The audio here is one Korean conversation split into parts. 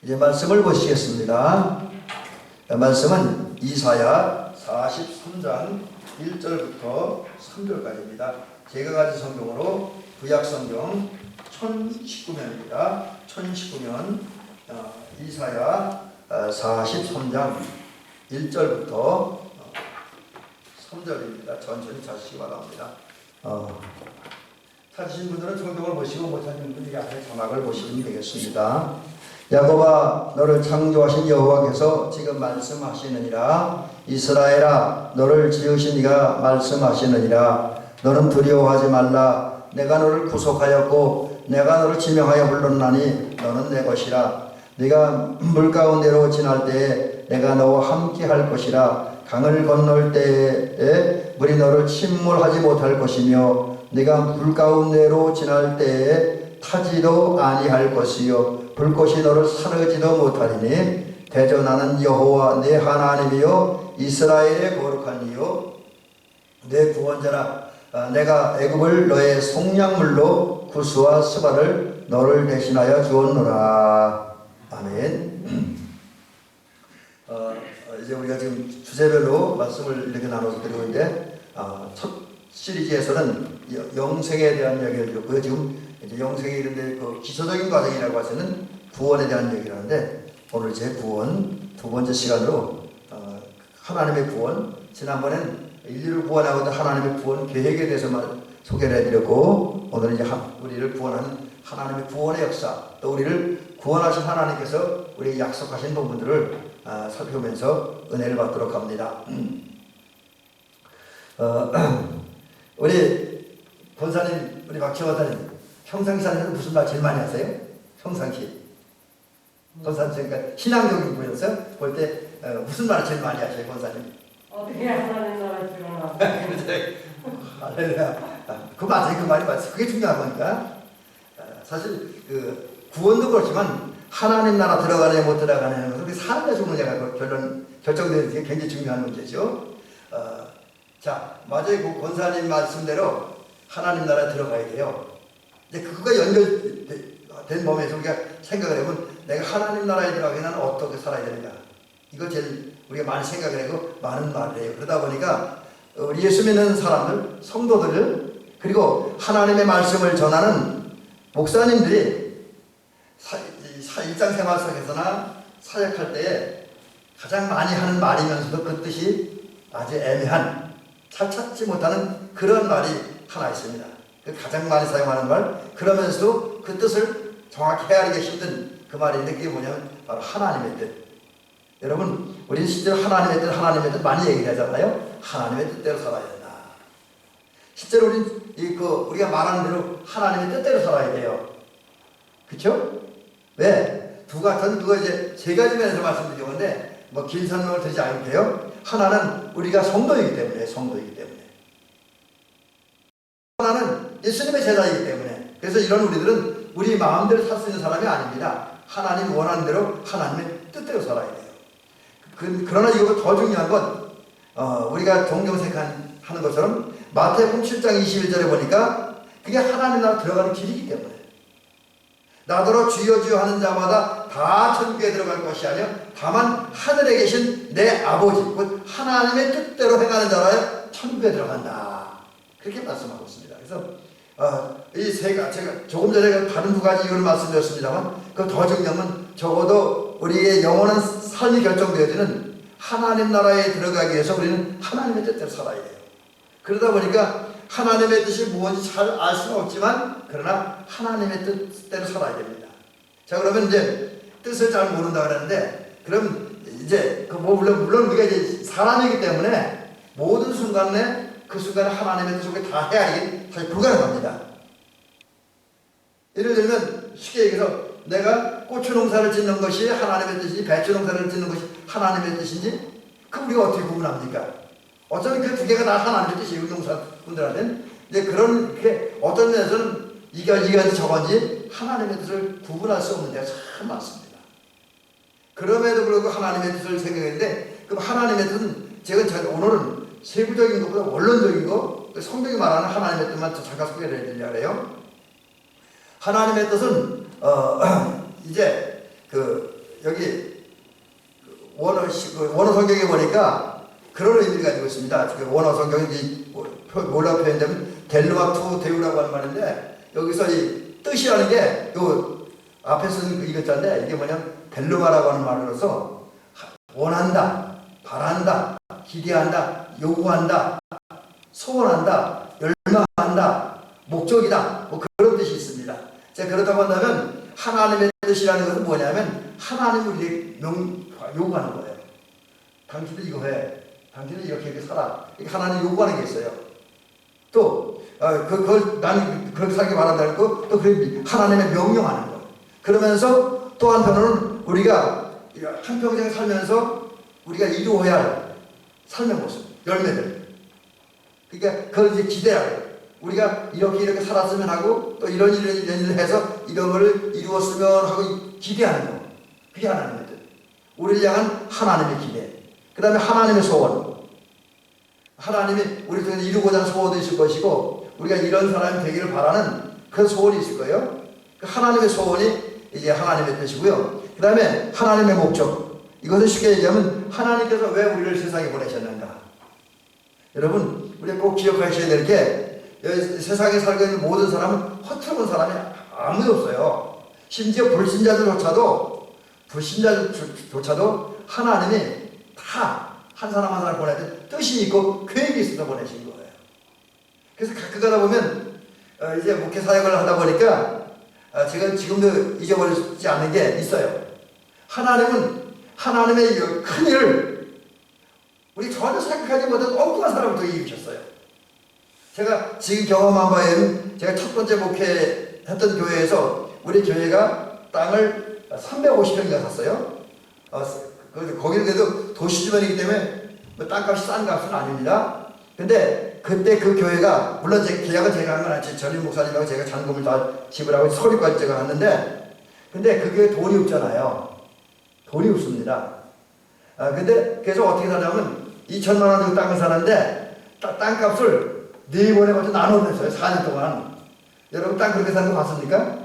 이제 말씀을 보시겠습니다. 말씀은 이사야 43장 1절부터 3절까지입니다. 제가 가진 성경으로 구약성경 1019면입니다. 1019면 이사야 43장 1절부터 3절입니다. 천천히 찾으시기 바랍니다. 찾으신 분들은 성경을 보시고 못찾은 분들이 앞에 자막을 보시면 되겠습니다. 야곱아, 너를 창조하신 여호와께서 지금 말씀하시느니라. 이스라엘아, 너를 지으신 이가 말씀하시느니라. 너는 두려워하지 말라. 내가 너를 구속하였고 내가 너를 지명하여 불렀나니 너는 내 것이라. 네가 물 가운데로 지날 때에 내가 너와 함께 할 것이라. 강을 건널 때에 물이 너를 침몰하지 못할 것이며 네가 물 가운데로 지날 때에 타지도 아니할 것이요 불꽃이 너를 사르지도 못하리니 대전하는 여호와 내 하나님이요 이스라엘의 거룩한 이요 내 구원자라. 내가 애굽을 너의 속량물로 구스와 스바를 너를 대신하여 주었노라. 아멘. 이제 우리가 지금 주제별로 말씀을 이렇게 나눠서 드리고 있는데 첫 시리즈에서는 영생에 대한 이야기를 드렸고요. 지금 이제 영생에 이른데 그 기초적인 과정이라고 해서는 구원에 대한 얘기를 하는데 오늘 이제 구원 두 번째 시간으로 하나님의 구원, 지난번엔 인류를 구원하고 있는 하나님의 구원 계획에 대해서 소개를 해드렸고 오늘은 이제 우리를 구원하는 하나님의 구원의 역사, 또 우리를 구원하신 하나님께서 우리에게 약속하신 부분들을 살펴보면서 은혜를 받도록 합니다. 우리 권사님, 우리 박지원 권사님, 평상시 사는 무슨 말 제일 많이 하세요? 평상시. 권사님, 그러니까 신앙적인 부분에서 볼 때 무슨 말을 제일 많이 하세요, 권사님? 어떻게 하나님 나라 들어가? 할렐루야. 그 맞아요, 그 말이 맞아요. 그게 중요한 거니까. 사실 그 구원도 그렇지만 하나님 나라 들어가느냐 못 들어가느냐 하는 것은 사느냐 죽느냐가 결정되는 게 굉장히 중요한 문제죠. 자, 맞아요. 그 권사님 말씀대로 하나님 나라에 들어가야 돼요. 근데 그거가 연결된 범위에서 우리가 생각을 해보면 내가 하나님 나라에 들어가기는 어떻게 살아야 되는가. 이거 제일 우리가 많이 생각을 하고 많은 말을 해요. 그러다 보니까 우리 예수 믿는 사람들, 성도들, 그리고 하나님의 말씀을 전하는 목사님들이 일상생활 속에서나 사역할 때에 가장 많이 하는 말이면서도 그 뜻이 아주 애매한, 잘 찾지 못하는 그런 말이 하나 있습니다. 그 가장 많이 사용하는 말, 그러면서도 그 뜻을 정확히 헤아리기 힘든 그 말인데 그게 뭐냐면 바로 하나님의 뜻. 여러분, 우리는 실제로 하나님의 뜻 많이 얘기를 하잖아요. 하나님의 뜻대로 살아야 된다. 실제로 우리가 말하는 대로 하나님의 뜻대로 살아야 돼요. 그쵸? 왜? 그거 이제 세 가지 면에서 말씀드린 건데, 긴 설명을 드리지 않을게요. 하나는 우리가 성도이기 때문에. 하나는 예수님의 제자이기 때문에. 그래서 이런 우리들은 우리 마음대로 살 수 있는 사람이 아닙니다. 하나님 원하는 대로 하나님의 뜻대로 살아야 돼요. 그러나 이거보다 더 중요한 건 우리가 종경생하는 것처럼 마태복음 7장 21절에 보니까 그게 하나님 나라 들어가는 길이기 때문에 나더러 주여 주여 하는 자마다 다 천국에 들어갈 것이 아니요 다만 하늘에 계신 내 아버지 곧 하나님의 뜻대로 행하는 자라야 천국에 들어간다. 그렇게 말씀하고 있습니다. 그래서 이 세 가지 제가 조금 전에 다른 두 가지 이유를 말씀드렸습니다만 그 더 중요한 건 적어도 우리의 영원한 삶이 결정되어지는 하나님 나라에 들어가기 위해서 우리는 하나님의 뜻대로 살아야 돼요. 그러다 보니까 하나님의 뜻이 무엇인지 잘 알 수는 없지만 그러나 하나님의 뜻대로 살아야 됩니다. 자, 그러면 이제 뜻을 잘 모른다 그러는데 그럼 이제 물론 우리가 이제 사람이기 때문에 모든 순간에 그 순간에 하나님의 뜻을 다 헤아리기 사실 불가능합니다. 예를 들면 쉽게 얘기해서 내가 고추 농사를 짓는 것이 하나님의 뜻인지 배추 농사를 짓는 것이 하나님의 뜻인지 그럼 우리가 어떻게 구분합니까? 어쩌면 그 두 개가 다 하나님의 뜻이에요. 농사분들한테는. 근데 그렇게 어떤 면에서는 이건지 저건지 하나님의 뜻을 구분할 수 없는 데가 참 많습니다. 그럼에도 불구하고 하나님의 뜻을 생각했는데 그럼 하나님의 뜻은 제가 오늘은 세부적인 것보다 원론적인 거 성경이 말하는 하나님의 뜻만 잠깐 소개를 해드리려고 해요. 하나님의 뜻은 이제 여기 원어 성경에 보니까 그런 의미를 가지고 있습니다. 원어 성경이 뭐라고 표현되면 델루와 투 데우라고 하는 말인데 여기서 이 뜻이라는 게 요 앞에 쓴 이 글자인데 이게 뭐냐면 델루마라고 하는 말로서 원한다, 바란다, 기대한다, 요구한다, 소원한다, 열망한다, 목적이다, 뭐 그런 뜻이 있습니다. 자, 그렇다고 한다면 하나님의 뜻이라는 것은 뭐냐면 하나님이 우리에게 요구하는 거예요. 당신은 이거 해, 당신은 이렇게 살아. 이게 하나님 요구하는 게 있어요. 또 그걸 나는 그렇게 살기 바란다는 거, 또 하나님의 명령하는 거. 그러면서 또 한편으로는 우리가 한평생 살면서 우리가 이루어야 할 삶의 모습, 열매들. 그러니까 그걸 이제 기대하고 우리가 이렇게 살았으면 하고 또 이런 일을 해서 이런 걸 이루었으면 하고 기대하는 거. 그게 하나님의 뜻. 우리를 향한 하나님의 기대. 그 다음에 하나님의 소원. 하나님이 우리 중에 이루고자 하는 소원도 있을 것이고 우리가 이런 사람이 되기를 바라는 그런 소원이 있을 거예요. 그 하나님의 소원이 이제 하나님의 뜻이고요. 그 다음에 하나님의 목적. 이것을 쉽게 얘기하면 하나님께서 왜 우리를 세상에 보내셨는가. 여러분 우리가 꼭 기억하셔야 될 게 세상에 살고 있는 모든 사람은 허투루 사람이 아무도 없어요. 심지어 불신자들조차도 하나님이 다 한 사람 한 사람 보낼 때 뜻이 있고 계획이 있어서 보내신 거예요. 그래서 가끔 가다 보면 이제 목회 사역을 하다 보니까 제가 지금도 잊어버리지 않는 게 있어요. 하나님은 하나님의 큰 일을 우리 전혀 생각하지 못한 엉뚱한 사람을 더 이루셨어요. 제가 지금 경험한 바에는 제가 첫 번째 목회했던 교회에서 우리 교회가 땅을 350평이나 샀어요. 거기는 그래도 도시 주변이기 때문에 땅값이 싼 값은 아닙니다. 근데 그때 그 교회가 물론 제 계약은 제가 한 건 아니지 전임 목사님하고 제가 잔금을 다 지불하고 서류까지 제가 했는데 근데 그 교회 돈이 없잖아요. 돈이 없습니다. 근데 그래서 어떻게 사냐면 2천만 원 정도 땅을 사는데 땅값을 4번에 걸쳐 나눠냈어요. 4년 동안. 여러분 땅 그렇게 사는 거 봤습니까?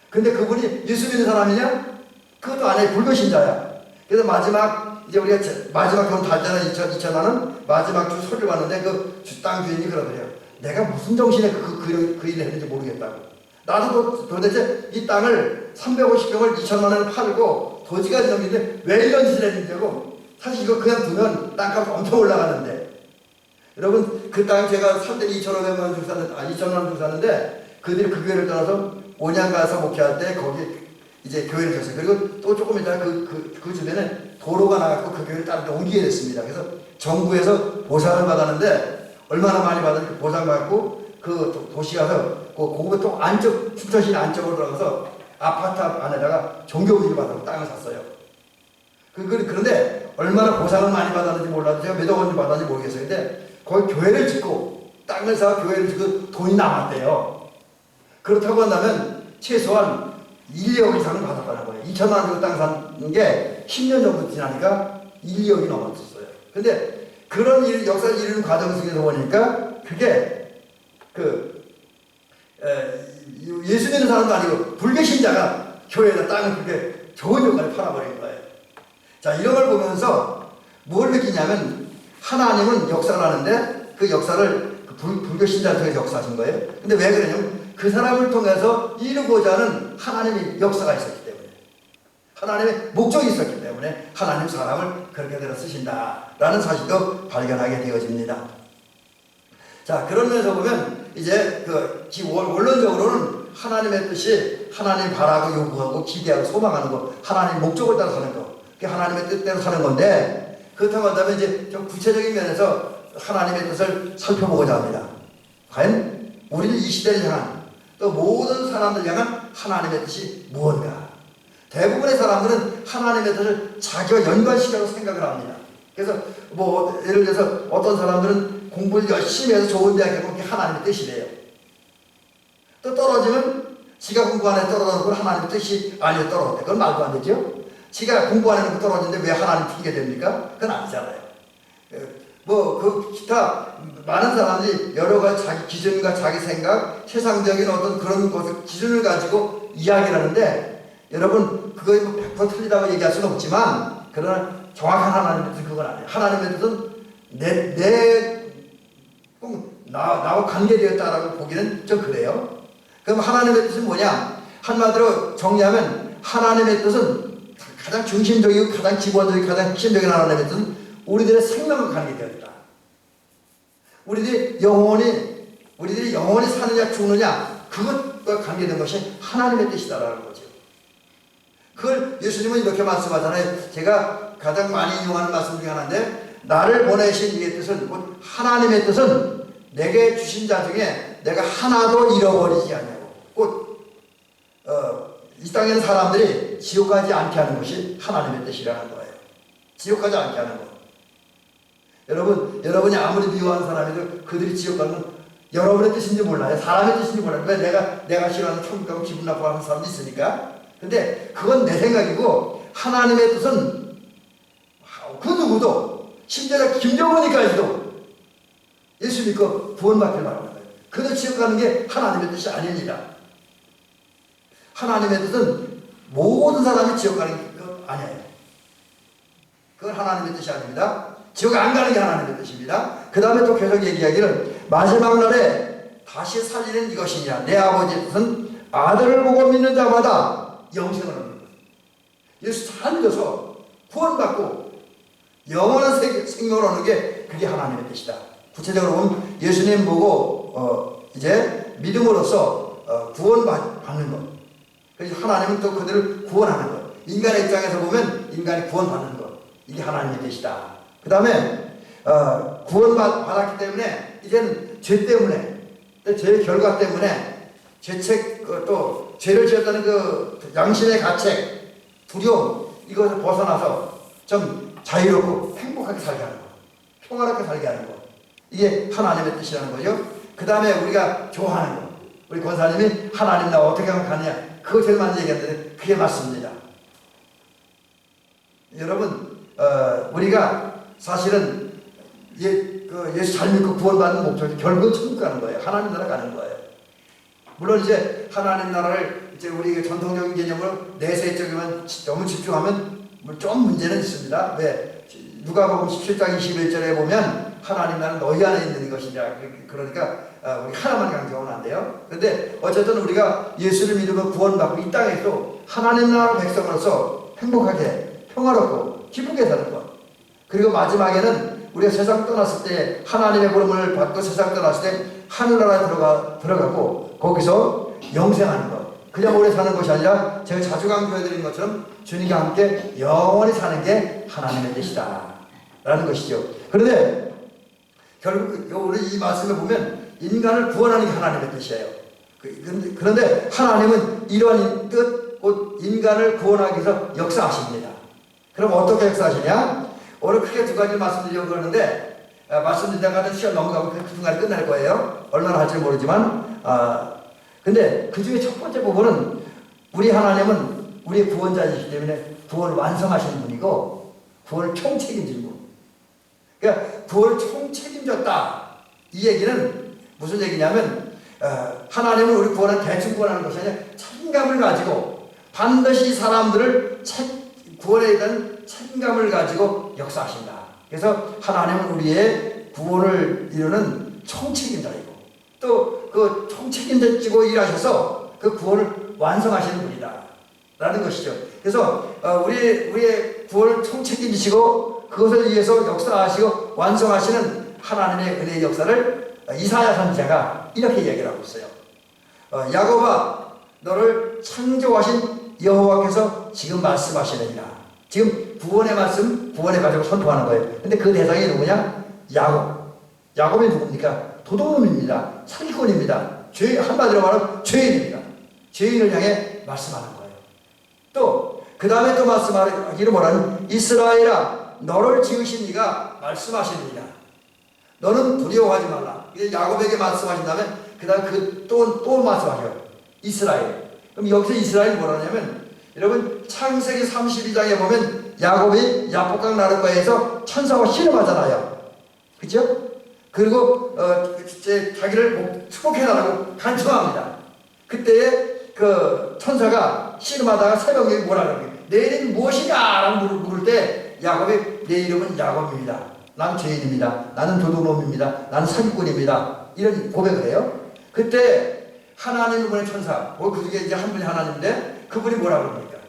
근데 그분이 예수 믿는 사람이냐? 그것도 아니에요. 불교신자야. 그래서 우리가 마지막 돈 달잖아요. 2천만 원. 마지막 주 소리를 봤는데 그 땅 주인이 그러더래요. 내가 무슨 정신에 그 일을 했는지 모르겠다고. 나도 도대체 이 땅을 350평을 2천만 원을 팔고 도지가 넘는데 왜 이런 짓을 했는지 하고 사실 이거 그냥 두면 땅값 엄청 올라가는데 여러분 그 땅 제가 3대 2,500만 원 주고 샀는데 2천만 원 주고 샀는데 그들이 그 교회를 떠나서 온양 가서 목회할 때 거기 이제 교회를 줬어요. 그리고 또 조금 있다가 그 주변에 도로가 나갔고 그 교회를 다른 데 옮기게 됐습니다. 그래서 정부에서 보상을 받았는데 얼마나 많이 받았는지 보상받고 그 도시 가서 그거 또 안쪽 춘천시 안쪽으로 들어가서 아파트 안에다가 종교부지를 받아서 땅을 샀어요. 그런데 얼마나 보상을 많이 받았는지 몰라도 제가 몇 억 원인지 받았는지 모르겠어요. 근데 거기 교회를 짓고 땅을 사 교회를 짓고 돈이 남았대요. 그렇다고 한다면 최소한 1억 이상은 받았다는 거예요. 2천만 원 정도 땅 사는 게 10년 정도 지나니까 1억이 넘었었어요. 근데 그런 역사를 이루는 과정 속에서 보니까 그게 예수 믿는 사람도 아니고 불교신자가 교회에다 땅을 그렇게 좋은 요간에 팔아버린 거예요. 자, 이런 걸 보면서 뭘 느끼냐면 하나님은 역사를 하는데 그 역사를 불교신자를 통해서 역사하신 거예요. 근데 왜 그러냐면 그 사람을 통해서 이루고자 하는 하나님의 역사가 있었기 때문에 하나님의 목적이 있었기 때문에 하나님 사람을 그렇게 대로 쓰신다라는 사실도 발견하게 되어집니다. 자, 그런 면에서 보면 이제 원론적으로는 하나님의 뜻이 하나님 바라고 요구하고 기대하고 소망하는 거, 하나님 목적을 따라 사는 거, 그게 하나님의 뜻대로 사는 건데 그렇다고 한다면 이제 좀 구체적인 면에서 하나님의 뜻을 살펴보고자 합니다. 과연 우리는 이 시대를 향한 또 모든 사람들 향한 하나님의 뜻이 무언가? 대부분의 사람들은 하나님의 뜻을 자기와 연관시켜서 생각을 합니다. 그래서 예를 들어서 어떤 사람들은 공부를 열심히 해서 좋은 대학에 가면 그게 하나님의 뜻이래요. 또 떨어지면 지가 공부 안 해서 떨어졌고 하나님의 뜻이 아니어 떨어졌대. 그건 말도 안 되죠. 지가 공부 안 해놓고 떨어지는데 왜 하나님 핑계 됩니까? 그건 아니잖아요. 기타 많은 사람들이 여러 가지 자기 기준과 자기 생각, 세상적인 어떤 그런 것을 기준을 가지고 이야기를 하는데 여러분 그거 뭐 100% 틀리다고 얘기할 수는 없지만 그러나 정확한 하나님의 뜻은 그건 아니에요. 하나님의 뜻은 꼭 나와 관계되었다라고 보기는 좀 그래요. 그럼 하나님의 뜻은 뭐냐? 한마디로 정리하면 하나님의 뜻은 가장 중심적이고 가장 기본적이고 가장 핵심적인 하나님의 뜻은 우리들의 생명과 관계되었다. 우리들이 영원히 사느냐 죽느냐 그것과 관계된 것이 하나님의 뜻이다라는 거죠. 그걸 예수님은 이렇게 말씀하잖아요. 제가 가장 많이 인용하는 말씀 중에 하나인데 나를 보내신 이의 뜻은 하나님의 뜻은 내게 주신 자 중에 내가 하나도 잃어버리지 않냐고. 이 땅에 있는 사람들이 지옥 가지 않게 하는 것이 하나님의 뜻이라는 거예요. 지옥 가지 않게 하는 것. 여러분이 아무리 미워하는 사람이도 그들이 지옥 가는 건 여러분의 뜻인지 몰라요. 사람의 뜻인지 몰라요. 왜 내가 싫어하는 천국 가고 기분 나빠하는 사람도 있으니까. 근데 그건 내 생각이고 하나님의 뜻은 그 누구도 심지어 김정은이까지도 예수 믿고 구원받길 바랍니다. 그들 지옥 가는 게 하나님의 뜻이 아닙니다. 하나님의 뜻은 모든 사람이 지옥 가는 것 아니에요. 그건 하나님의 뜻이 아닙니다. 지옥 안 가는 게 하나님의 뜻입니다. 그 다음에 또 계속 얘기하기를 마지막 날에 다시 살리는 이것이냐. 내 아버지의 뜻은 아들을 보고 믿는 자마다 영생을 얻는 것. 예수 잘 믿어서 구원받고 영원한 생명을 얻는 게 그게 하나님의 뜻이다. 구체적으로 보면 예수님 보고 이제 믿음으로써 구원받는 것. 그래서 하나님은 또 그들을 구원하는 것. 인간의 입장에서 보면 인간이 구원받는 것. 이게 하나님의 뜻이다. 그 다음에 구원받았기 때문에 이제는 죄 때문에 죄의 결과 때문에 죄책 또 죄를 지었다는 그 양심의 가책 두려움 이것을 벗어나서 좀 자유롭고 행복하게 살게 하는 것, 평화롭게 살게 하는 것, 이게 하나님의 뜻이라는 거죠. 그 다음에 우리가 좋아하는 것, 우리 권사님이 하나님 나 어떻게 하면 가느냐 그거 제일 많이 얘기하는데 그게 맞습니다. 여러분 우리가 사실은 예수 잘 믿고 구원받는 목적이 결국은 천국 가는 거예요. 하나님 나라 가는 거예요. 물론 이제 하나님 나라를 이제 우리 전통적인 개념으로 내세적이면 너무 집중하면 좀 문제는 있습니다. 왜? 누가복음 17장 21절에 보면 하나님 나라는 너희 안에 있는 것이냐. 그러니까 우리 하나만 강조하면 안 돼요. 그런데 어쨌든 우리가 예수를 믿으면 구원받고 이 땅에서 하나님 나라 백성으로서 행복하게 평화롭고 기쁘게 사는 것. 그리고 마지막에는 우리가 세상 떠났을 때 하나님의 부름을 받고 세상 떠났을 때 하늘나라에 들어가고 거기서 영생하는 것. 그냥 오래 사는 것이 아니라 제가 자주 강조해드린 것처럼 주님과 함께 영원히 사는 게 하나님의 뜻이다 라는 것이죠. 그런데 결국 우리 이 말씀을 보면 인간을 구원하는 게 하나님의 뜻이에요. 그런데 하나님은 이러한 뜻, 곧 인간을 구원하기 위해서 역사하십니다. 그럼 어떻게 역사하시냐? 오늘 크게 두 가지를 말씀드리려고 그러는데 말씀드리다가 시간 넘어가고 그 중간에 끝날 거예요. 얼마나 할지 모르지만 근데 그 중에 첫 번째 부분은 우리 하나님은 우리의 구원자이시기 때문에 구원을 완성하시는 분이고 구원을 총책임지는 분. 그러니까 구원을 총책임졌다. 이 얘기는 무슨 얘기냐면 하나님은 우리 구원을 대충 구원하는 것이 아니라 책임감을 가지고 반드시 사람들을 구원에 대한 책임감을 가지고 역사하신다. 그래서 하나님은 우리의 구원을 이루는 총책임자이고 또 그 총책임자 지고 일하셔서 그 구원을 완성하시는 분이다 라는 것이죠. 그래서 우리의 구원을 총책임지시고 그것을 위해서 역사하시고 완성하시는 하나님의 은혜의 역사를 이사야 선지자가 이렇게 얘기를 하고 있어요. 야곱아 너를 창조하신 여호와께서 지금 말씀하시느니라. 지금 구원의 말씀, 구원의 가지고 선포하는 거예요. 근데 그 대상이 누구냐? 야곱이 누굽니까? 도둑놈입니다. 사기꾼입니다. 한마디로 말하면 죄인입니다. 죄인을 향해 말씀하는 거예요. 또 그 다음에 또 말씀하기를 뭐라는 이스라엘아 너를 지으신 이가 말씀하시느니라. 너는 두려워하지 말라. 야곱에게 말씀하신 다음에 그 다음에 또 말씀하셔요. 이스라엘. 그럼 여기서 이스라엘이 뭐라냐면 여러분 창세기 32장에 보면 야곱이 야복강 나룻가에서 천사와 씨름하잖아요. 그렇죠? 그리고 자기를 축복해달라고 간청합니다. 그때에 그 천사가 씨름하다가 새벽에 뭐라 그러게 내 이름이 무엇이냐라고 물을 때 야곱이 내 이름은 야곱입니다. 난 죄인입니다. 나는 도둑놈입니다. 나는 사기꾼입니다. 이런 고백을 해요. 그때 하나님을 보낸 천사, 그중에 이제 한 분이 하나님인데 그분이 뭐라 그럽니까?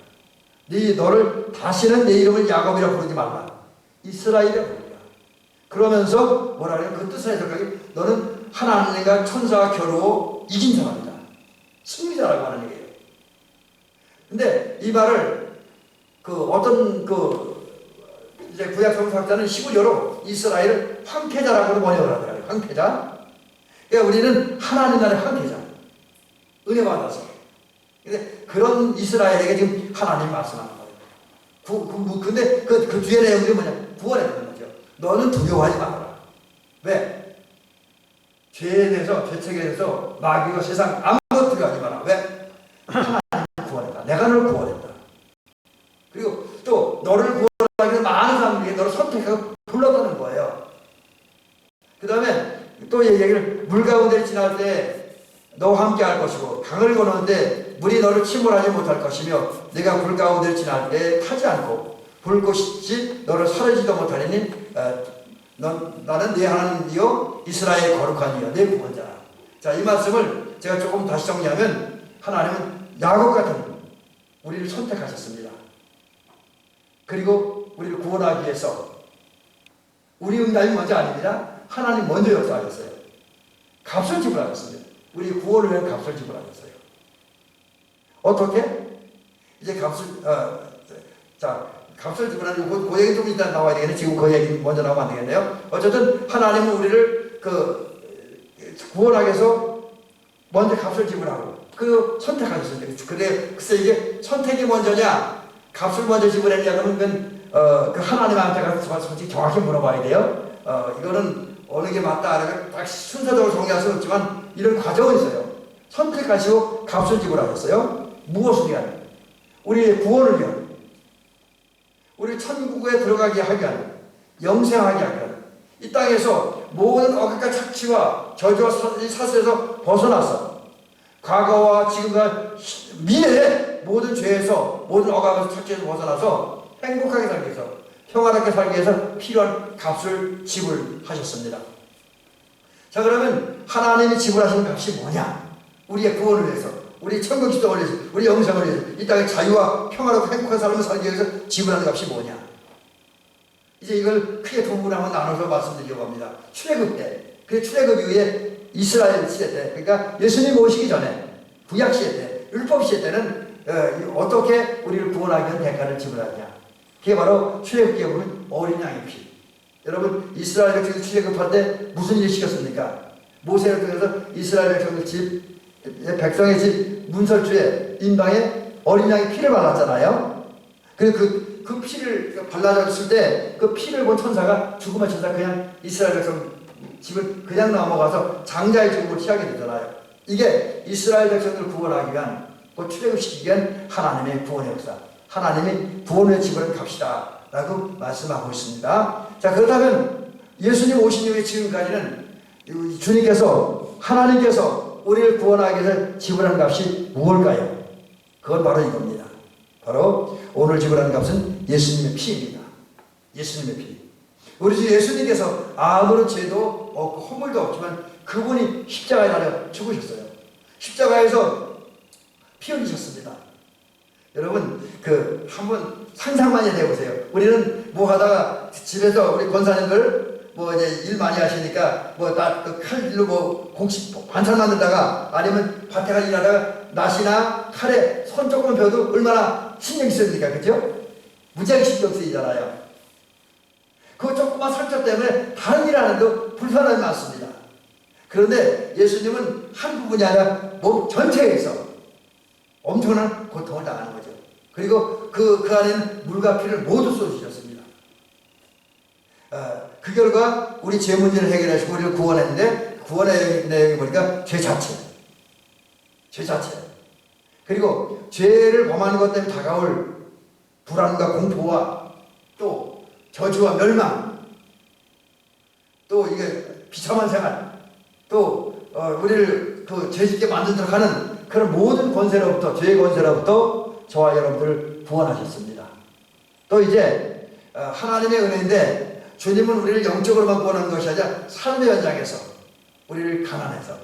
너를 다시는 내 이름을 야곱이라 부르지 말라. 이스라엘이라 부르라. 그러면서 뭐라 그래요? 그 뜻을 해석하기 너는 하나님과 천사와 겨루어 이긴 사람이다. 승리자라고 하는 얘기예요. 근데 이 말을 어떤 이제 구약 성서학자는 시구여로 이스라엘을 황폐자라고 번역을 하더라고요. 황폐자. 그러니까 우리는 하나님 나라의 황폐자. 은혜 받아서. 근데 그런 이스라엘에게 지금 하나님 말씀하는 거예요. 근데 그 뒤에 내용이 뭐냐? 구원에 되는 거죠. 너는 두려워하지 말아라. 왜? 죄에 대해서, 죄책에 대해서 마귀와 세상 아무것도 두려워하지 마라. 왜? 하나님을 구원했다. 내가 너를 구원했다. 그리고 또 너를 구원하기 위해 많은 사람들이 너를 선택하고 불렀다는 거예요. 그 다음에 또 얘기를 물 가운데 지날 때 너와 함께 할 것이고 강을 건너는데 물이 너를 침몰하지 못할 것이며 네가 불 가운데 지날 때 타지 않고 불꽃이 너를 사르지도 못하리니 나는 네 하나님이요 이스라엘의 거룩한 이여 내 구원자라. 자, 이 말씀을 제가 조금 다시 정리하면 하나님은 야곱 같은 우리를 선택하셨습니다. 그리고 우리를 구원하기 위해서 우리 응답이 먼저 아닙니다. 하나님 먼저 역사하셨어요. 값을 지불하셨습니다. 우리 구원을 위한 값을 지불하셨어요. 어떻게? 이제 값을 지불하는 그 얘기 좀 이따 나와야 되겠네. 지금 그 얘기 먼저 나오면 안 되겠네요. 어쨌든 하나님은 우리를 구원하기 위해서 먼저 값을 지불하고 선택하셨습니다. 글쎄 이게 선택이 먼저냐 값을 먼저 지불했냐 그러면 그 하나님한테 가서 솔직히 정확히 물어봐야 돼요. 이거는 어느 게 맞다 딱 순서대로 정리할 수는 없지만 이런 과정이 있어요. 선택하시고 값을 지불하셨어요. 무엇을 위한? 우리의 구원을 위한, 우리 천국에 들어가게 하기 위한, 영생하게 하기 위한, 이 땅에서 모든 억압과 착취와 저주와 사슬에서 벗어나서 과거와 지금과 미래의 모든 죄에서 모든 억압에서 착취에서 벗어나서 행복하게 살기 위해서 평화롭게 살기 위해서 필요한 값을 지불하셨습니다. 자, 그러면 하나님이 지불하신 값이 뭐냐? 우리의 구원을 위해서, 우리 천국 지정을 위해서, 우리 영생을 위해서, 이 땅의 자유와 평화롭고 행복한 삶을 살기 위해서 지불하는 값이 뭐냐? 이제 이걸 크게 두 부분으로 한번 나눠서 말씀드리려고 합니다. 출애굽 때, 그 출애굽 이후에 이스라엘 시대 때, 그러니까 예수님 오시기 전에 구약 시대 때, 율법 시대 때는 어떻게 우리를 구원하기 위한 대가를 지불하냐? 그게 바로 출애굽기에 보면 어린 양의 피. 여러분 이스라엘 백성들 출애굽할 때 무슨 일을 시켰습니까? 모세를 통해서 이스라엘 백성의 집 문설주에 인방에 어린 양의 피를 발랐잖아요. 그리고 그 피를 발라줬을 때 그 피를 본 천사가 죽음의 천사 그냥 이스라엘 백성 집을 그냥 넘어가서 장자의 죽음을 취하게 되잖아요. 이게 이스라엘 백성들을 구원하기 위한 출애굽시키기 위한 하나님의 구원의 역사. 하나님이 구원의 지불을 값이다 라고 말씀하고 있습니다. 자, 그렇다면 예수님 오신 이후에 지금까지는 주님께서 하나님께서 우리를 구원하기 위해서 지불한 값이 무엇일까요? 그건 바로 이겁니다. 바로 오늘 지불하는 값은 예수님의 피입니다. 예수님의 피. 우리 주 예수님께서 아무런 죄도 없고 허물도 없지만 그분이 십자가에 달려 죽으셨어요. 십자가에서 피 흘리셨습니다. 여러분 한번 상상만 해보세요. 우리는 뭐 하다가 집에서 우리 권사님들 이제 일 많이 하시니까 칼로 공식 반찬 만들다가 아니면 밭에 가서 일하다가 낫이나 칼에 손 조금만 펴도 얼마나 신경이 쓰입니까? 그죠? 무지하게 신경 쓰이잖아요. 그 조그만 상처 때문에 다른 일 하는데도 불편함이 많습니다. 그런데 예수님은 한 부분이 아니라 몸 전체에서 엄청난 고통을 당하는 거죠. 그리고 그 안에는 물과 피를 모두 쏟으셨습니다. 그 결과 우리 죄 문제를 해결하시고 우리를 구원했는데 구원의 내용이 보니까 죄 자체. 그리고 죄를 범하는 것 때문에 다가올 불안과 공포와 또 저주와 멸망, 또 이게 비참한 생활, 또 우리를 죄짓게 만들도록 하는 그런 모든 권세로부터, 죄의 권세로부터 저와 여러분들을 구원하셨습니다. 또 이제 하나님의 은혜인데 주님은 우리를 영적으로만 구원하는 것이 아니라 삶의 현장에서 우리를 가난해서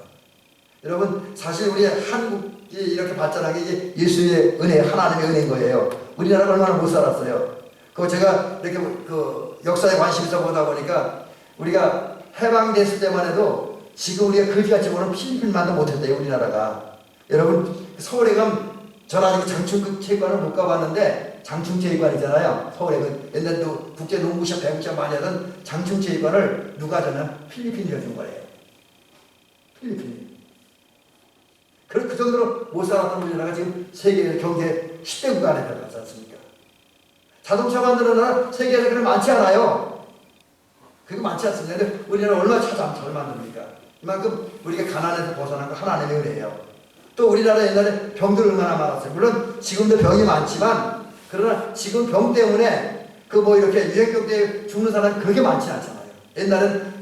여러분 사실 우리 한국이 이렇게 발전하게 이게 예수의 은혜 하나님의 은혜인 거예요. 우리나라가 얼마나 못 살았어요. 그거 제가 이렇게 그 역사에 관심 있어 보다 보니까 우리가 해방됐을 때만 해도 지금 우리가 그지같이 보는 필리핀만도 못했대요. 우리나라가. 여러분 서울에 가면 저는 아직 장충 체육관을 못 가봤는데 장충 체육관이잖아요. 서울에 그 옛날에도 국제 농구시합 배구시합 많이 하던 장충 체육관을 누가 줬냐? 필리핀이 준 거예요. 필리핀이. 그 정도로 못 살았던 우리나라가 지금 세계 경제 10대 국가 안에 들어가지 않습니까? 자동차 만드는 나라 세계에서 그렇게 많지 않아요. 그게 많지 않습니다. 근데 우리나라 얼마나 잘 만듭니까? 이만큼 우리가 가난에서 벗어난 거 하나님의 은혜예요. 또 우리나라 옛날에 병들 얼마나 많았어요. 물론 지금도 병이 많지만 그러나 지금 병 때문에 그 뭐 이렇게 유행병 때문에 죽는 사람이 그렇게 많지 않잖아요. 옛날엔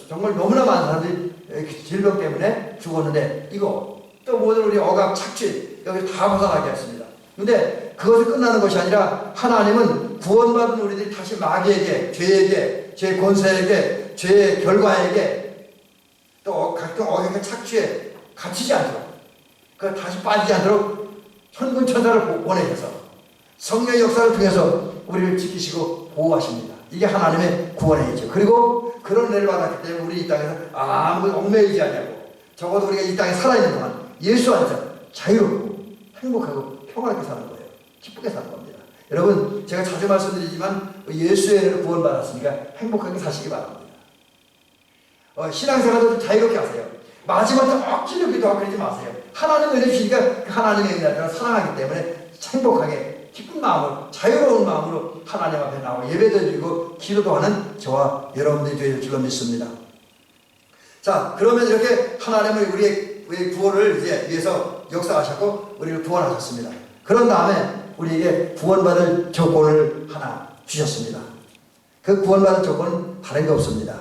정말 너무나 많은 사람들이 질병 때문에 죽었는데 이거 또 모든 우리 억압 착취 여기 다 벗어나게 했습니다. 근데 그것이 끝나는 것이 아니라 하나님은 구원받은 우리들이 다시 마귀에게 죄에게 죄 권세에게 죄의 결과에게 또 각종 억압의 착취에 갇히지 않도록 그 다시 빠지지 않도록 천군 천사를 보내셔서 성령의 역사를 통해서 우리를 지키시고 보호하십니다. 이게 하나님의 구원의 일이죠. 그리고 그런 은혜를 받았기 때문에 우리 이 땅에서 아무 얽매이지 않냐고 적어도 우리가 이 땅에 살아있는 동안 예수 안에서 자유롭고 행복하고 평안하게 사는 거예요. 기쁘게 사는 겁니다. 여러분 제가 자주 말씀드리지만 예수의 은혜로 구원받았으니까 행복하게 사시기 바랍니다. 신앙생활도 자유롭게 하세요. 마지막에 억지로 기도하고 그러지 마세요. 하나님 은혜 주시니까 그 하나님의 은혜를 사랑하기 때문에 행복하게 기쁜 마음으로 자유로운 마음으로 하나님 앞에 나와 예배도 드리고 기도도 하는 저와 여러분들이 되실 줄로 믿습니다. 자 그러면 이렇게 하나님은 우리의 구원을 이제 위해서 역사하셨고 우리를 구원하셨습니다. 그런 다음에 우리에게 구원받을 조건을 하나 주셨습니다. 그 구원받을 조건은 다른 게 없습니다.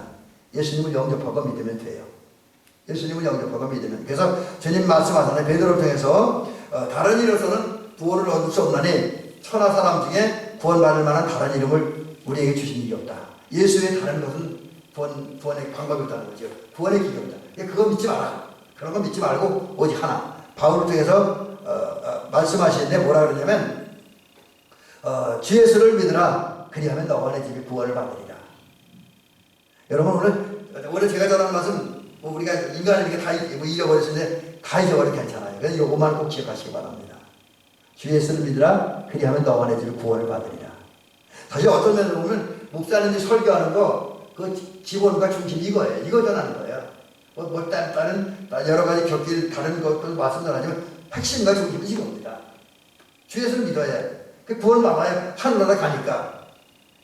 예수님을 영접하고 믿으면 돼요. 예수님을 영접하고 믿으면. 그래서 주님 말씀하셨잖아요. 베드로를 통해서 다른 이로서는 구원을 얻을 수 없나니 천하 사람 중에 구원받을 만한 다른 이름을 우리에게 주신 일이 없다. 예수의 다른 것은 구원의 방법이 없다는 거죠. 구원의 길이 없다. 그거 믿지 마라. 그런 거 믿지 말고 오직 하나. 바울을 통해서 말씀하시는데 뭐라 그러냐면 주 예수를 믿으라. 그리하면 너와 내 집이 구원을 받으리라. 여러분 오늘 제가 전하는 말씀 우리가 인간은 이렇게 다 잊어버렸는데 다 잊어버려도 괜찮아요. 그래서 요것만 꼭 기억하시기 바랍니다. 주 예수를 믿으라. 그리하면 너와 내 집이 구원을 받으리라. 사실 어떤 면으로 보면 목사님이 설교하는 거 그 기본과 중심 이거예요. 이거 전하는 거예요. 다른 여러 가지 곁길 다른 것도 말씀 전하지만 핵심과 중심은 이겁니다. 주 예수를 믿어야 해요. 그 구원 받아야 하늘나라 가니까.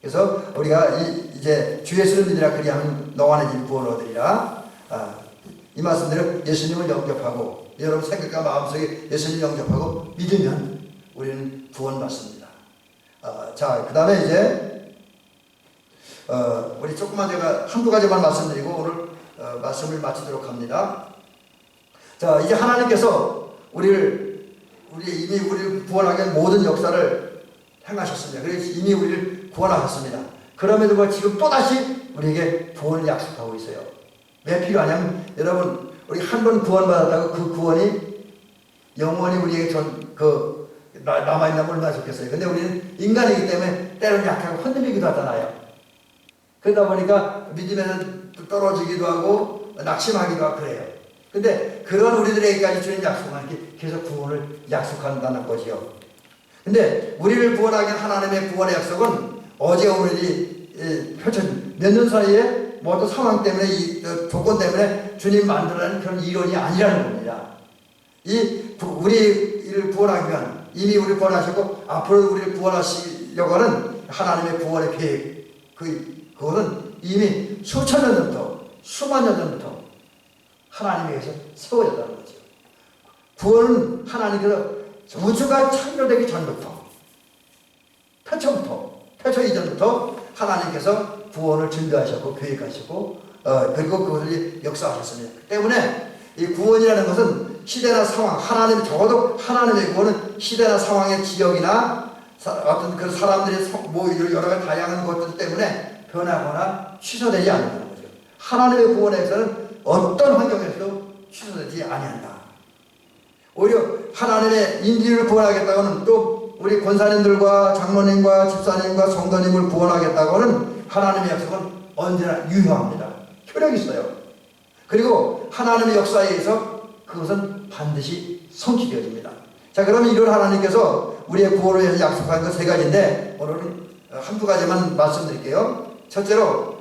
그래서 우리가 이제 주 예수를 믿으라. 그리하면 너와 내 집이 구원을 얻으리라. 이 말씀대로 예수님을 영접하고 여러분 생각과 마음속에 예수님을 영접하고 믿으면 우리는 구원받습니다. 자, 그 다음에 이제 우리 조금만 제가 한두 가지만 말씀드리고 오늘 말씀을 마치도록 합니다. 자, 이제 하나님께서 이미 우리를 구원하기 위한 모든 역사를 행하셨습니다. 그래서 이미 우리를 구원하셨습니다. 그럼에도 불구하고 지금 또다시 우리에게 구원을 약속하고 있어요. 왜 필요하냐면 여러분 우리 한 번 구원받았다고 그 구원이 영원히 우리에게 남아있는 걸 얼마나 좋겠어요. 근데 우리는 인간이기 때문에 때로는 약하고 흔들리기도 하잖아요. 그러다 보니까 믿음에서 떨어지기도 하고 낙심하기도 하고 그래요. 근데 그런 우리들에게까지 주는 약속은 이렇게 계속 구원을 약속한다는 것이요. 근데 우리를 구원하기 위한 하나님의 구원의 약속은 어제 오늘이 펼쳐진 몇 년 사이에 뭐 또 상황 때문에 이 조건 때문에 주님 만들어낸 그런 이론이 아니라는 겁니다. 우리를 구원하기 위한 이미 우리를 구원하셨고 앞으로 우리를 구원하시려고 하는 하나님의 구원의 계획 그거는 이미 수천 년 전부터 수만 년 전부터 하나님에 의해서 세워졌다는 거죠. 구원은 하나님께서 우주가 창조되기 전부터 태초 이전부터 하나님께서 구원을 준비하셨고 계획하셨고 그리고 그것을 역사하셨습니다. 때문에 이 구원이라는 것은 시대나 상황, 하나님 적어도 하나님의 구원은 시대나 상황의 지역이나 어떤 그 사람들의 뭐 여러 가지 다양한 것들 때문에 변하거나 취소되지 않는다는 거죠. 하나님의 구원에서는 어떤 환경에서도 취소되지 아니한다. 오히려 하나님의 인류를 구원하겠다고는 또 우리 권사님들과 장로님과 집사님과 성도님을 구원하겠다고는 하나님의 약속은 언제나 유효합니다. 효력이 있어요. 그리고 하나님의 역사에 의해서 그것은 반드시 성취되어집니다. 자, 그러면 이런 하나님께서 우리의 구원을 위해서 약속한 것 세 가지인데 오늘은 한두 가지만 말씀드릴게요. 첫째로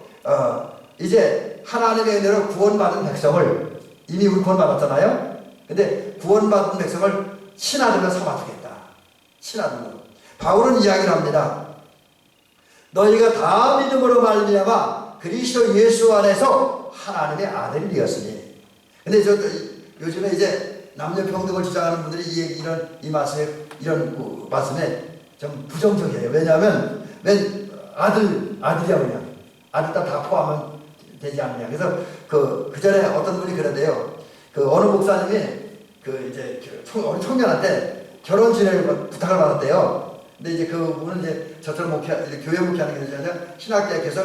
이제 하나님의 은혜로 구원받은 백성을 이미 우리 구원받았잖아요. 근데 구원받은 백성을 신하들로 삼아주겠다. 신하들로. 바울은 이야기를 합니다. 너희가 다 믿음으로 말미암아 그리스도 예수 안에서 하나님의 아들이 되었으니. 근데 요즘에 이제 남녀 평등을 주장하는 분들이 이 말씀에 좀 부정적이에요. 왜냐하면 맨 아들이야 그냥 아들 다 포함하면 되지 않느냐. 그래서 그 전에 어떤 분이 그러대요. 그 어느 목사님이 어느 청년한테 결혼 진행을 부탁을 받았대요. 근데 이제 그분은 이제 저처럼 교회 목회하는 게 아니라 신학대학에서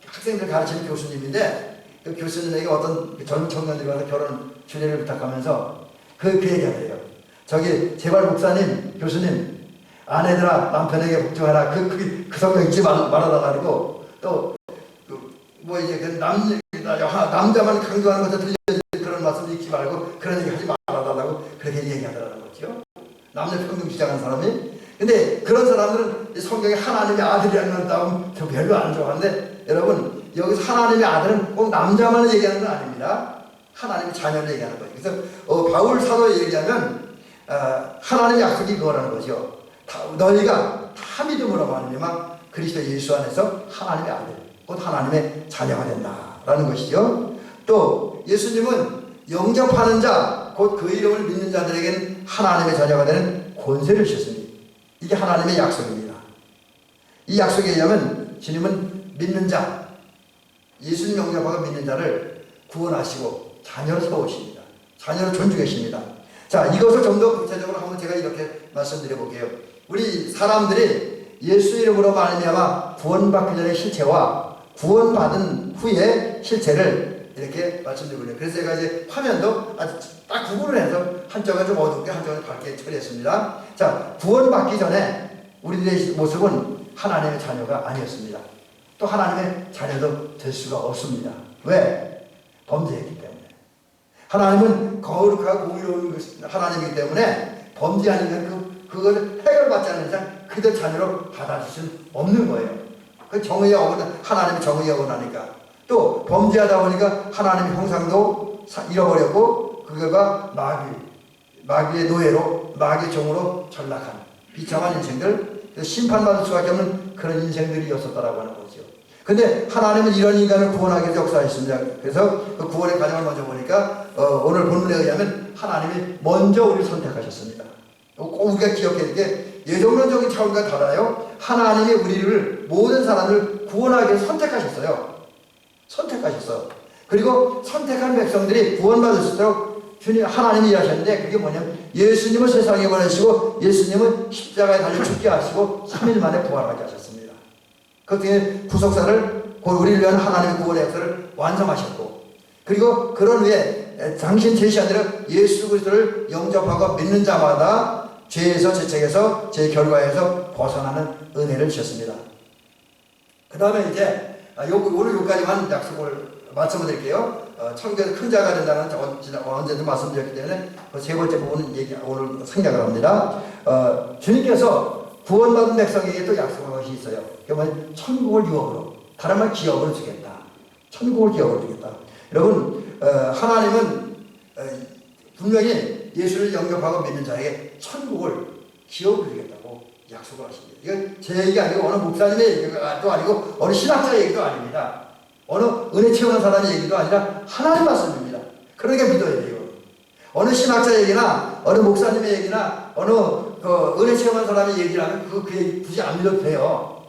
학생들 가르치는 교수님인데 그 교수님에게 어떤 젊은 청년들이 와서 결혼 주례를 부탁하면서 그 얘기하더래요. 저기 제발 목사님, 교수님, 아내들아 남편에게 복종하라. 그 성경 읽지 말아달라고 또 뭐 이제 남자만 강조하는 것을 들려주는 그런 말씀 읽지 말고 그런 얘기 하지 말아달라고 그렇게 얘기하더라는 거죠. 남녀 평등 주장하는 사람이. 근데 그런 사람들은 성경에 하나님의 아들이라는 걸 따면 저 별로 안 좋아하는데 여러분 여기서 하나님의 아들은 꼭 남자만 얘기하는 건 아닙니다. 하나님의 자녀를 얘기하는 거죠. 그래서 바울 사도에 얘기하면 하나님의 약속이 그거라는 거죠. 너희가 다 믿음으로 말미암아 그리스도 예수 안에서 하나님의 아들 곧 하나님의 자녀가 된다라는 것이죠. 또 예수님은 영접하는 자 곧 그 이름을 믿는 자들에게는 하나님의 자녀가 되는 권세를 주셨습니다. 이게 하나님의 약속입니다. 이 약속에 의하면 주님은 믿는 자, 예수님 영접하고 믿는 자를 구원하시고 자녀로 세우십니다. 자녀로 존중하십니다. 자, 이것을 좀 더 구체적으로 한번 제가 이렇게 말씀드려 볼게요. 우리 사람들이 예수 이름으로 말미암아 구원받기 전의 실체와 구원받은 후의 실체를 이렇게 말씀드리고요. 그래서 제가 이제 화면도 아주 딱 구분을 해서 한쪽은 좀 어둡게 한쪽은 밝게 처리했습니다. 자, 구원받기 전에 우리들의 모습은 하나님의 자녀가 아니었습니다. 또 하나님의 자녀도 될 수가 없습니다. 왜? 범죄했기 때문에. 하나님은 거룩하고 공의로운 하나님이기 때문에 범죄하는 그것을 해결받지 않는 이상 그들 자녀로 받아줄 수는 없는 거예요. 그 정의에 하나님의 정의에 어긋나니까. 또 범죄하다 보니까 하나님의 형상도 잃어버렸고 그가 마귀의 노예로 마귀의 종으로 전락한 비참한 인생들, 심판받을 수밖에 없는 그런 인생들이었었다라고 하는 거죠. 근데 하나님은 이런 인간을 구원하기 위해서 역사하셨습니다. 그래서 그 구원의 과정을 먼저 보니까 오늘 본문에 의하면 하나님이 먼저 우리를 선택하셨습니다. 꼭 우리가 기억해야 게 예정론적인 차원과 달라요. 하나님이 우리를 모든 사람을 구원하기 위해 선택하셨어요. 그리고 선택한 백성들이 구원받을 수 있도록 주님 하나님이 일하셨는데 그게 뭐냐면 예수님을 세상에 보내시고 예수님은 십자가에 달려 죽게 하시고 3일 만에 부활하게 하셨습니다. 그 뒤에 구속사를 우리를 위한 하나님의 구원의 역사를 완성하셨고 그리고 그런 후에 당신 제시한 대로 예수 그리스도를 영접하고 믿는 자마다 죄에서 죄책에서 죄 결과에서 벗어나는 은혜를 주셨습니다. 그 다음에 이제 오늘 여기까지만 약속을 말씀을 드릴게요. 천국에서 큰 자가 된다는 언제도 말씀드렸기 때문에 그 세 번째 부분은 오늘 생략을 합니다. 주님께서 구원받은 백성에게 또 약속한 것이 있어요. 그게 뭐냐면 천국을 유업으로, 다른 말 기업으로 주겠다. 천국을 기업으로 주겠다. 여러분 하나님은 분명히 예수를 영접하고 믿는 자에게 천국을 기업으로 주겠다고 약속을 하십니다. 이건 제 얘기 아니고 어느 목사님의 얘기도 아니고 어느 신학자의 얘기도 아닙니다. 어느 은혜 체험한 사람의 얘기도 아니라 하나님 말씀입니다. 그러니까 믿어야 돼요. 어느 신학자의 얘기나 어느 목사님의 얘기나 어느 은혜 체험한 사람의 얘기라면 그 얘기 굳이 안 믿어도 돼요.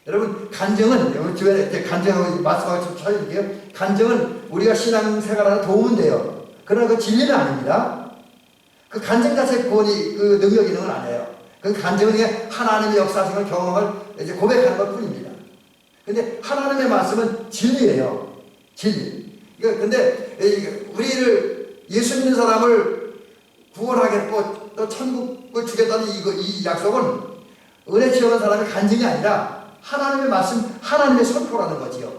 여러분 간증은 주변에 간증하고 말씀하고 좀 찾아줄게요. 간증은 우리가 신앙생활하는 도움은 돼요. 그러나 그 진리는 아닙니다. 그 간증 자체 구원이 그 능력 있는 건 아니에요. 그 간증은 그냥 하나님의 역사하신 걸 경험을 이제 고백하는 것 뿐입니다. 근데 하나님의 말씀은 진리예요. 진리. 근데 우리를 예수 믿는 사람을 구원하겠고 또 천국을 주겠다는 이 약속은 은혜 체험한 사람의 간증이 아니라 하나님의 말씀, 하나님의 선포라는 거지요.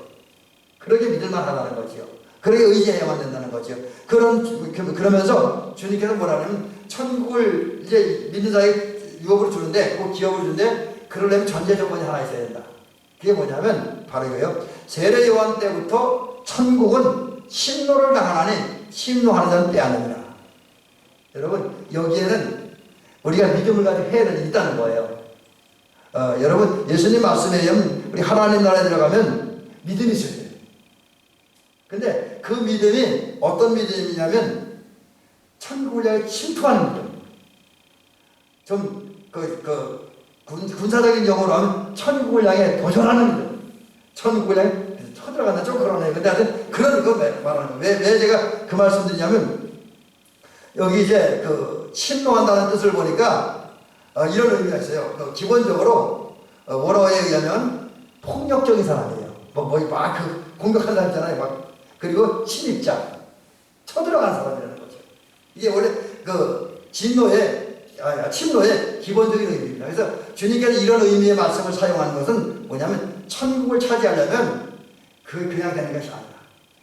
그러게 믿을만 하다는 거지요. 그러게 의지해야만 된다는 거지요. 그러면서 주님께서 뭐라냐면 천국을 이제 믿는 자에게 유업으로 주는데, 그 기업을 주는데, 그러려면 전제 조건이 하나 있어야 된다. 그게 뭐냐면 바로 이거예요. 세례 요한 때부터 천국은 심노를 당하나니 심노하는 자는 빼앗느니라. 여러분, 여기에는 우리가 믿음을 가지고 해야 되는 게 있다는 거예요. 여러분, 예수님 말씀에 의하면 우리 하나님 나라에 들어가면 믿음이 있어야 돼요. 근데 그 믿음이 어떤 믿음이냐면 천국을 향해 침투하는 믿음. 좀 군사적인 용어로 하면 천국을 향해 도전하는 믿음. 천국을 향해 쳐들어간다 좀 그러네요. 근데 하여튼 그런 거 말하는 거예요. 왜 제가 그 말씀 드리냐면 여기 이제 침노한다는 뜻을 보니까 이런 의미가 있어요. 기본적으로 원어에 의하면 폭력적인 사람이에요. 공격하는 사람 있잖아요. 그리고 침입자, 쳐들어간 사람이라는 거죠. 이게 원래 침노의 기본적인 의미입니다. 그래서 주님께서 이런 의미의 말씀을 사용하는 것은 뭐냐면 천국을 차지하려면 그냥 되는 것이 아니라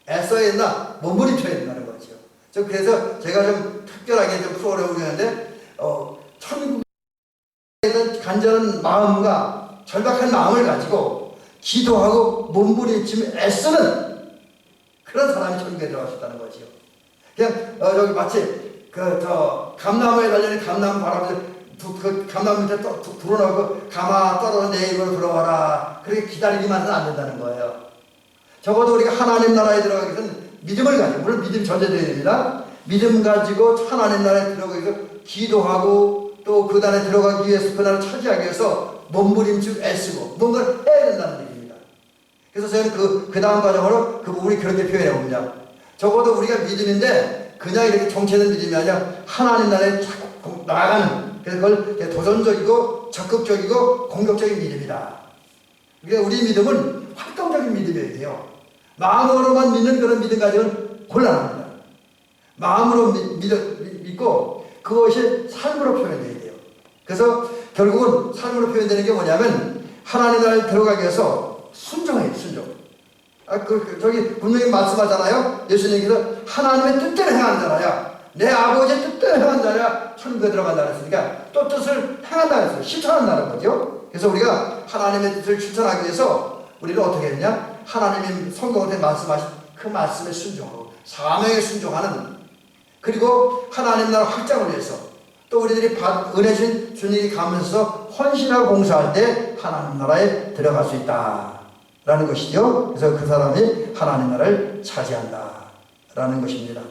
애써야 된다, 몸부림쳐야 된다는 거죠. 그래서 제가 좀 특별하게 좀 프로그램을 하는데 천국에 대한 간절한 마음과 절박한 마음을 가지고 기도하고 몸부림치며 애쓰는 그런 사람이 천국에 들어갈 수 있다는 거지요. 그냥 여기 마치 감나무에 달려있는 감나무 바라보면서 그 감나무 밑에 불어넣고 가마 떨어져 내 입으로 들어와라. 그렇게 기다리기만 해서는 안 된다는 거예요. 적어도 우리가 하나님 나라에 들어가기 위해서는 믿음을 가지고, 물론 믿음 전제되어야 됩니다. 믿음 가지고 하나님 나라에 들어가기 위해서 기도하고 또 그 나라에 들어가기 위해서 그 나라를 차지하기 위해서 몸부림치고 애쓰고 뭔가를 해야 된다는 얘기입니다. 그래서 저는 그 다음 과정으로 그 부분이 그렇게 표현해 봅니다. 적어도 우리가 믿음인데 그냥 이렇게 정체된 믿음이 아니라 하나님 나라에 자꾸 나아가는, 그래서 그걸 도전적이고 적극적이고 공격적인 믿음이다. 그러니까 우리 믿음은 활동적인 믿음이어야 돼요. 마음으로만 믿는 그런 믿음 가지고는 곤란합니다. 마음으로 믿고 그것이 삶으로 표현돼야 돼요. 그래서 결국은 삶으로 표현되는 게 뭐냐면 하나님 나라에 들어가기 위해서 순종해요. 순종. 저기 분명히 말씀하잖아요. 예수님께서 하나님의 뜻대로 행하는 자라야, 내 아버지의 뜻대로 행하는 자라야 천국에 들어간다 그랬으니까 또 뜻을 행한다 그랬어요. 실천한다는 거죠. 그래서 우리가 하나님의 뜻을 실천하기 위해서 우리는 어떻게 했냐? 하나님이 성경에 말씀하신 그 말씀에 순종하고 사명에 순종하는, 그리고 하나님 나라 확장을 위해서 또 우리들이 은혜 주신 주님이 가면서 헌신하고 봉사할 때 하나님 나라에 들어갈 수 있다라는 것이죠. 그래서 그 사람이 하나님 나라를 차지한다라는 것입니다.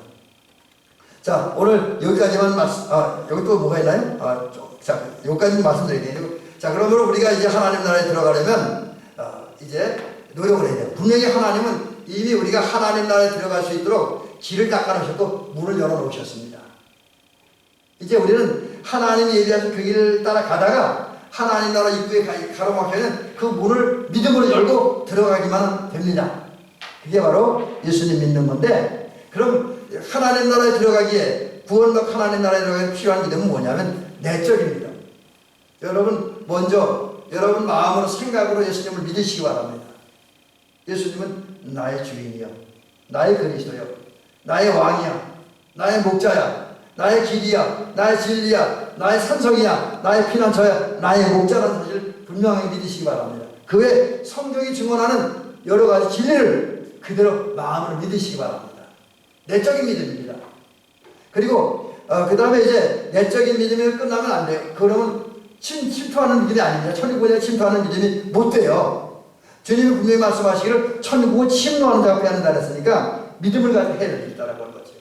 자, 오늘 여기까지만 여기 또 뭐가 있나요? 자, 여기까지만 말씀드리겠네요. 자, 그러면 우리가 이제 하나님 나라에 들어가려면 이제 노력을 해야 돼요. 분명히 하나님은 이미 우리가 하나님 나라에 들어갈 수 있도록 길을 닦아놓으셨고 문을 열어놓으셨습니다. 이제 우리는 하나님이 예비하신 그 길을 따라 가다가 하나님 나라 입구에 가로막혀있는 그 문을 믿음으로 열고 들어가기만 됩니다. 그게 바로 예수님 믿는 건데, 그럼 하나님 나라에 들어가기에, 구원받고 하나님 나라에 들어가기에 필요한 믿음은 뭐냐면 내적입니다. 여러분 먼저 여러분 마음으로 생각으로 예수님을 믿으시기 바랍니다. 예수님은 나의 주인이요, 나의 그리스도요, 나의 왕이야, 나의 목자야, 나의 길이야, 나의 진리야, 나의 산성이야, 나의 피난처야, 나의 목자라는 사실을 분명하게 믿으시기 바랍니다. 그 외에 성경이 증언하는 여러 가지 진리를 그대로 마음으로 믿으시기 바랍니다. 내적인 믿음입니다. 그리고 그 다음에 이제 내적인 믿음이 끝나면 안 돼요. 그러면 침투하는 믿음이 아닙니다. 천국에 침투하는 믿음이 못 돼요. 주님이 분명히 말씀하시기를 천국은 침노하는 자가 빼앗는다 그랬으니까 믿음을 가지고 해야 되겠다라고 하는 거죠.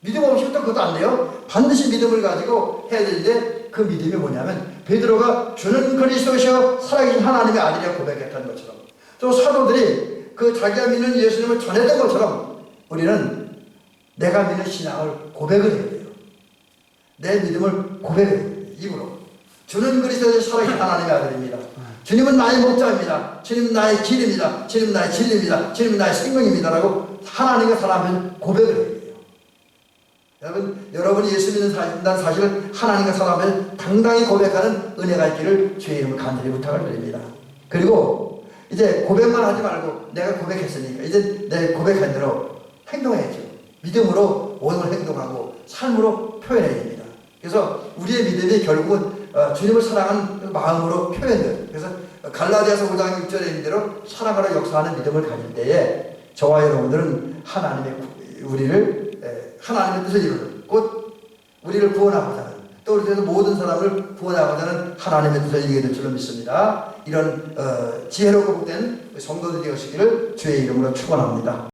믿음 없이 또 그것도 안 돼요. 반드시 믿음을 가지고 해야 되는데 그 믿음이 뭐냐면 베드로가 주는 그리스도시여 살아계신 하나님의 아들이라 고백했던 것처럼, 또 사도들이 그 자기가 믿는 예수님을 전했던 것처럼 우리는 내가 믿는 신앙을 고백을 해야 돼요. 내 믿음을 고백해요. 입으로. 주는 그리스도의 살아계신 하나님의 아들입니다. 주님은 나의 목자입니다. 주님은 나의 길입니다. 주님은 나의 진리입니다. 주님은 나의 생명입니다. 라고 하나님과 사람은 고백을 해요. 여러분이 예수 믿는다는 사실을 하나님과 사람을 당당히 고백하는 은혜가 있기를 주의 이름으로 간절히 부탁을 드립니다. 그리고 이제 고백만 하지 말고 내가 고백했으니까 이제 내 고백한 대로 행동해야죠. 믿음으로 모든 걸 행동하고 삶으로 표현해야 됩니다. 그래서 우리의 믿음이 결국은 주님을 사랑하는 마음으로 표현돼요. 그래서 갈라디아서 5장 6절에 있는 대로 사랑하러 역사하는 믿음을 가질 때에 저와 여러분들은 하나님의 뜻을 이루는, 곧 우리를 구원하고자 하는, 또 우리에서 모든 사람을 구원하고자 하는 하나님의 뜻을 이루게 될 줄로 믿습니다. 이런 지혜롭고 복된 성도들이 되시기를 주의 이름으로 축원합니다.